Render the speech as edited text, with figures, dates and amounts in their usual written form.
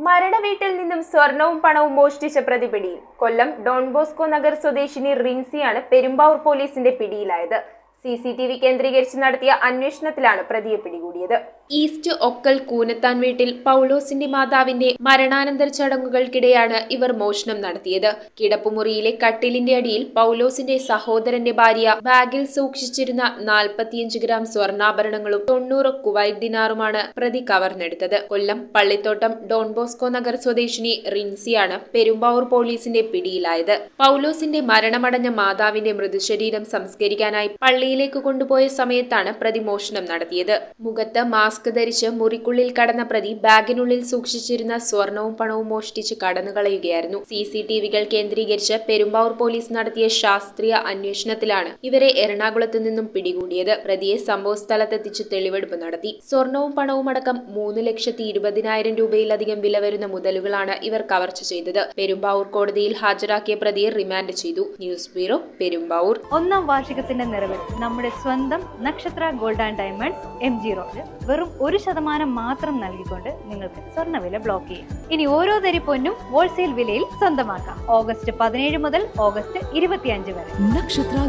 മരണവീട്ടിൽ നിന്നും സ്വർണവും പണവും മോഷ്ടിച്ച പ്രതി പിടിയിൽ. കൊല്ലം ഡോൺ ബോസ്കോ നഗർ സ്വദേശിനി റിൻസിയാണ് പെരുമ്പാവൂർ പോലീസിന്റെ പിടിയിലായത്. CCTV കേന്ദ്രീകരിച്ച് നടത്തിയ അന്വേഷണത്തിലാണ് പ്രതിയെ പിടികൂടിയത്. ഈസ്റ്റ് ഒക്കൽ കൂനത്താൻ വീട്ടിൽ പൗലോസിന്റെ മാതാവിന്റെ മരണാനന്തര ചടങ്ങുകൾക്കിടെയാണ് ഇവർ മോഷണം നടത്തിയത്. കിടപ്പുമുറിയിലെ കട്ടിലിന്റെ അടിയിൽ പൗലോസിന്റെ സഹോദരന്റെ ഭാര്യ ബാഗിൽ സൂക്ഷിച്ചിരുന്ന 45 ഗ്രാം സ്വർണ്ണാഭരണങ്ങളും 90 കുവൈറ്റ് ദിനാറുമാണ് പ്രതി കവർന്നെടുത്തത്. കൊല്ലം പള്ളിത്തോട്ടം ഡോൺ ബോസ്കോ നഗർ സ്വദേശിനി റിൻസിയാണ് പെരുമ്പാവൂർ പോലീസിന്റെ പിടിയിലായത്. പൗലോസിന്റെ മരണമടഞ്ഞ മാതാവിന്റെ മൃതശരീരം സംസ്കരിക്കാനായി പള്ളിയിലേക്ക് കൊണ്ടുപോയ സമയത്താണ് പ്രതി മോഷണം നടത്തിയത്. മുഖത്ത് മാസ്ക് ധരിച്ച് മുറിക്കുള്ളിൽ കടന്ന പ്രതി ബാഗിനുള്ളിൽ സൂക്ഷിച്ചിരുന്ന സ്വർണവും പണവും മോഷ്ടിച്ച് കടന്നുകളയുകയായിരുന്നു. CCTVകൾ കേന്ദ്രീകരിച്ച് പെരുമ്പാവൂർ പോലീസ് നടത്തിയ ശാസ്ത്രീയ അന്വേഷണത്തിലാണ് ഇവരെ എറണാകുളത്ത് നിന്നും പിടികൂടിയത്. പ്രതിയെ സംഭവ സ്ഥലത്തെത്തിച്ച് തെളിവെടുപ്പ് നടത്തി. സ്വർണവും പണവും അടക്കം 3,20,000 രൂപയിലധികം വില വരുന്ന മുതലുകളാണ് ഇവർ കവർച്ച ചെയ്തത്. പെരുമ്പാവൂർ കോടതിയിൽ ഹാജരാക്കിയ പ്രതിയെ റിമാൻഡ് ചെയ്തു. News bureau, Perumbavoor. 1ാം വാർഷികത്തിന്റെ നിറവിൽ നമ്മുടെ സ്വന്തം നക്ഷത്ര gold and diamonds MG road വെറും 1% മാത്രം നൽകിക്കൊണ്ട് നിങ്ങൾക്ക് സ്വർണ്ണവില ബ്ലോക്ക് ചെയ്യാം. ഇനി ഓരോ തരി പൊന്നും ഹോൾസെയിൽ വിലയിൽ സ്വന്തമാക്കാം. ഓഗസ്റ്റ് 17 മുതൽ ഓഗസ്റ്റ് 25 വരെ. നക്ഷത്ര